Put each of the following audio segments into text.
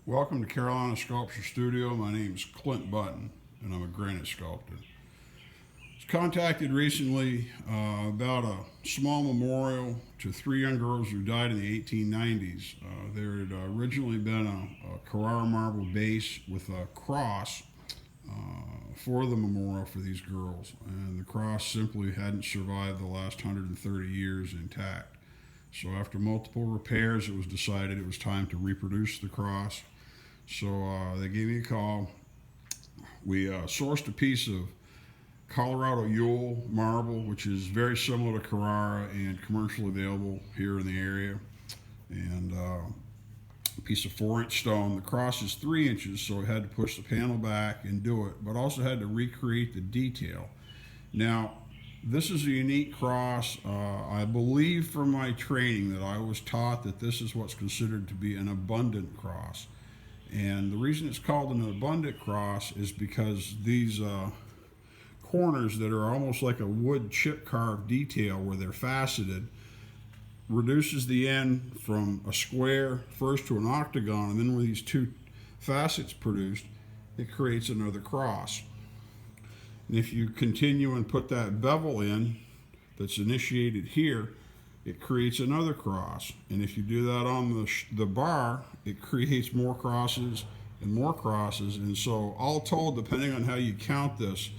Welcome to Carolina Sculpture Studio. My name is Clint Button, and I'm a granite sculptor. I was contacted recently about a small memorial to three young girls who died in the 1890s. There had originally been a Colorado marble base with a cross for the memorial for these girls, and the cross simply hadn't survived the last 130 years intact. So after multiple repairs, it was decided it was time to reproduce the cross. So they gave me a call. We sourced a piece of Colorado Yule Marble, which is very similar to Carrara and commercially available here in the area, and a piece of 4-inch stone. The cross is 3 inches, so I had to push the panel back and do it, but also had to recreate the detail. Now, this is a unique cross. I believe from my training that I was taught that this is what's considered to be an abundant cross. And the reason it's called an abundant cross is because these corners that are almost like a wood chip carved detail where they're faceted reduces the end from a square first to an octagon, and then with these two facets produced, it creates another cross. And if you continue and put that bevel in that's initiated here, it creates another cross. And if you do that on the bar, it creates more crosses and more crosses. And so all told, depending on how you count this,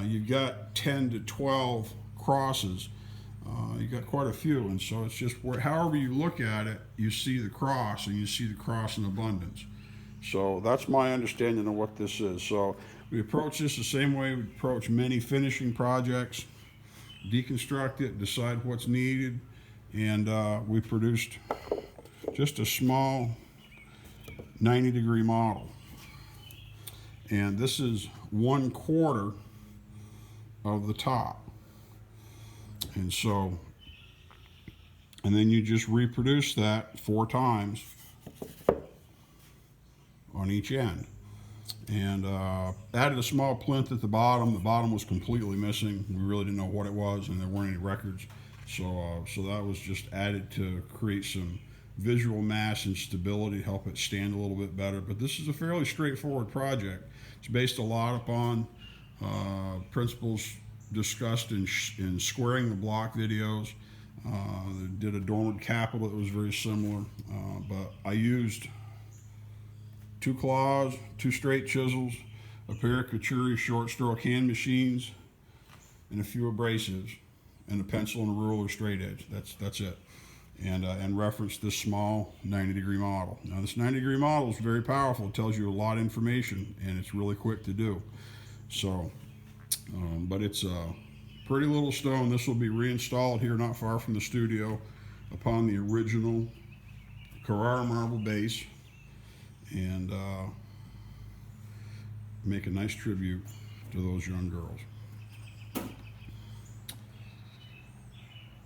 you've got 10 to 12 crosses. You've got quite a few. And so it's just however you look at it, you see the cross, and you see the cross in abundance. So that's my understanding of what this is. So we approach this the same way we approach many finishing projects: deconstruct it, decide what's needed, and we produced just a small 90-degree model. And this is 1/4 of the top. And so, and then you just reproduce that 4 times on each end. And added a small plinth at the bottom. The bottom was completely missing. We really didn't know what it was, and there weren't any records. So that was just added to create some visual mass and stability, help it stand a little bit better. But this is a fairly straightforward project. It's based a lot upon principles discussed in squaring the block videos. They did a dormered capital that was very similar, but I used 2 claws, 2 straight chisels, a pair of Cuturi short stroke hand machines, and a few abrasives, and a pencil and a ruler straight edge. That's it. And reference this small 90-degree model. Now this 90-degree model is very powerful. It tells you a lot of information, and it's really quick to do. So, but it's a pretty little stone. This will be reinstalled here not far from the studio upon the original Carrara marble base, and make a nice tribute to those young girls.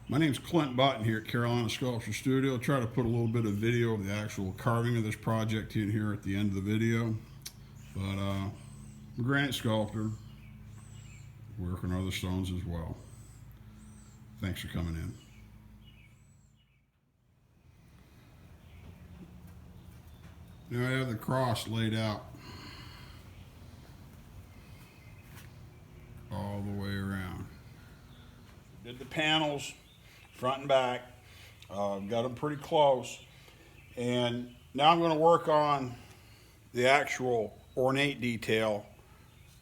My name's Clint Button here at Carolina Sculpture Studio. I'll try to put a little bit of video of the actual carving of this project in here at the end of the video. But I'm a granite sculptor, work on other stones as well. Thanks for coming in. Now I have the cross laid out all the way around. Did the panels front and back, got them pretty close, and now I'm going to work on the actual ornate detail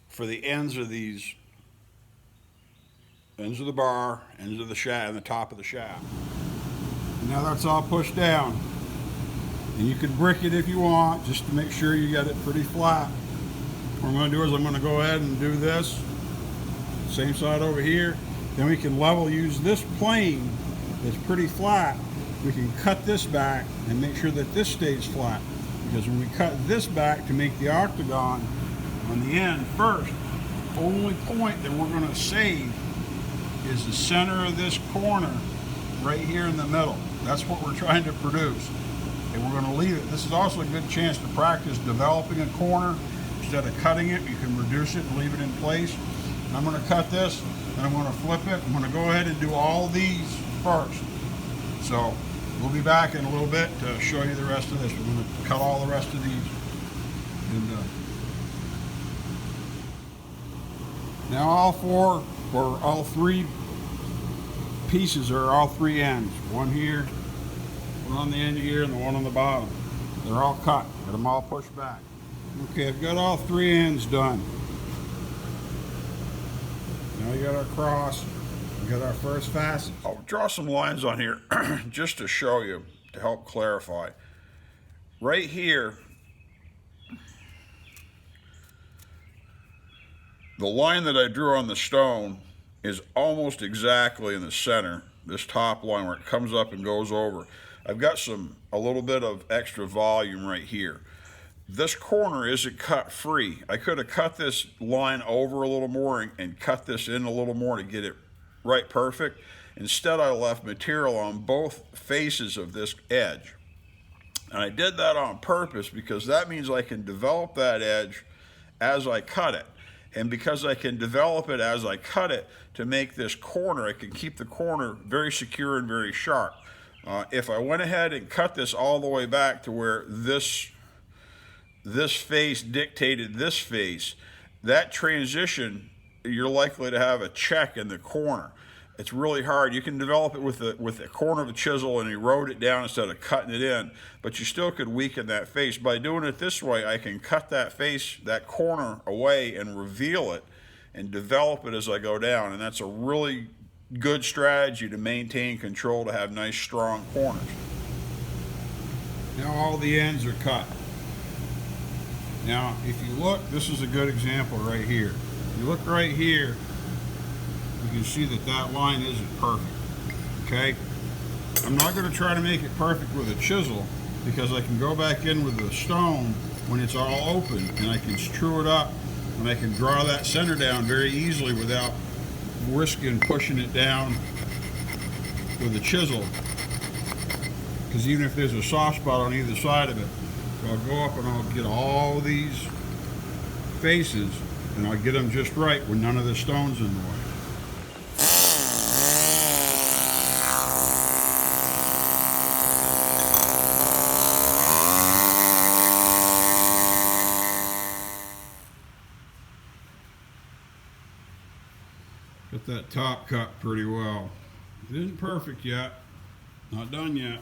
for the ends of these, ends of the bar, ends of the shaft, and the top of the shaft. Now that's all pushed down. And you can brick it if you want, just to make sure you get it pretty flat. What I'm going to do is I'm going to go ahead and do this, same side over here. Then we can use this plane that's pretty flat. We can cut this back and make sure that this stays flat. Because when we cut this back to make the octagon on the end first, the only point that we're going to save is the center of this corner right here in the middle. That's what we're trying to produce. And we're going to leave it. This is also a good chance to practice developing a corner. Instead of cutting it, you can reduce it and leave it in place. And I'm going to cut this, and I'm going to flip it. I'm going to go ahead and do all these first. So We'll be back in a little bit to show you the rest of this. We're going to cut all the rest of these. And now all three pieces are all three ends. One here, one on the end here, and the one on the bottom. They're all cut. Got them all pushed back. Okay, I've got all three ends done. Now we got our cross. We got our first facet. I'll draw some lines on here just to show you, to help clarify. Right here, the line that I drew on the stone is almost exactly in the center, this top line where it comes up and goes over. I've got a little bit of extra volume right here. This corner isn't cut free. I could have cut this line over a little more and cut this in a little more to get it right perfect. Instead, I left material on both faces of this edge. And I did that on purpose because that means I can develop that edge as I cut it. And because I can develop it as I cut it to make this corner, I can keep the corner very secure and very sharp. If I went ahead and cut this all the way back to where this face dictated this face, that transition, you're likely to have a check in the corner. It's really hard. You can develop it with the corner of a chisel and erode it down instead of cutting it in, but you still could weaken that face. By doing it this way, I can cut that face, that corner away and reveal it and develop it as I go down, and that's a really good strategy to maintain control, to have nice strong corners. Now all the ends are cut. Now if you look, this is a good example right here. If you look right here, you can see that line isn't perfect, okay? I'm not going to try to make it perfect with a chisel because I can go back in with the stone when it's all open and I can screw it up and I can draw that center down very easily without risking pushing it down with a chisel, because even if there's a soft spot on either side of it, so I'll go up and I'll get all these faces and I'll get them just right with none of the stones in the way. Got that top cut pretty well. It isn't perfect yet, not done yet.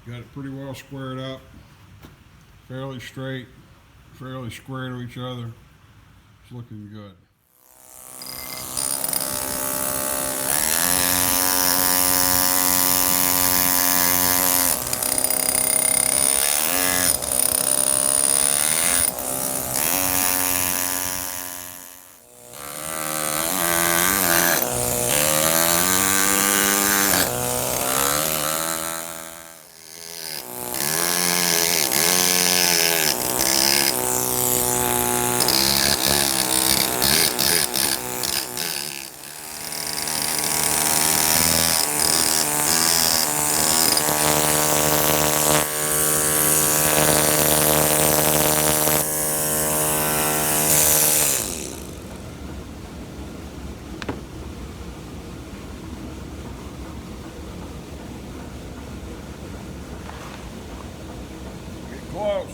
Got it pretty well squared up, fairly straight, fairly square to each other. It's looking good. Close.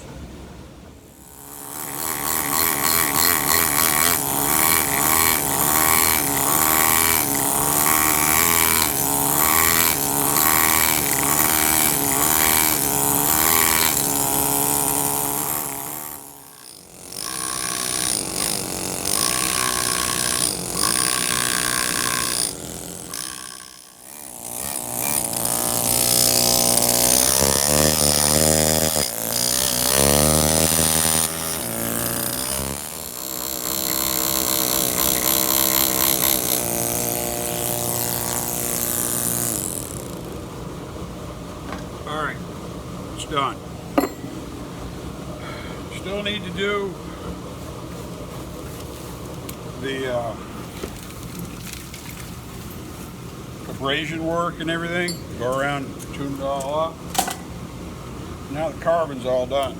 All right, it's done. Still need to do the abrasion work and everything. Go around, tune it all up. Now the carbon's all done.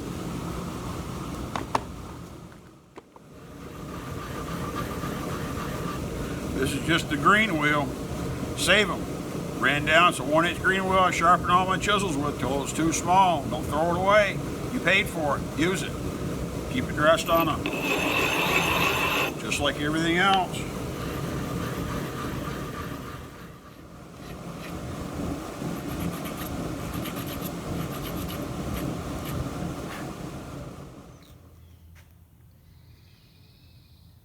This is just the green wheel. Save them. Ran down, it's a 1-inch green wheel I sharpened all my chisels with till it's too small. Don't throw it away. You paid for it. Use it. Keep it dressed on them. Just like everything else.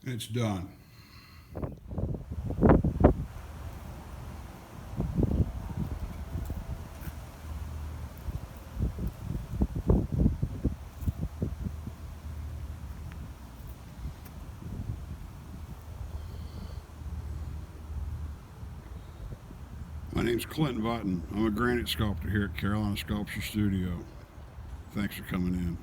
It's done. My name's Clint Button. I'm a granite sculptor here at Carolina Sculpture Studio. Thanks for coming in.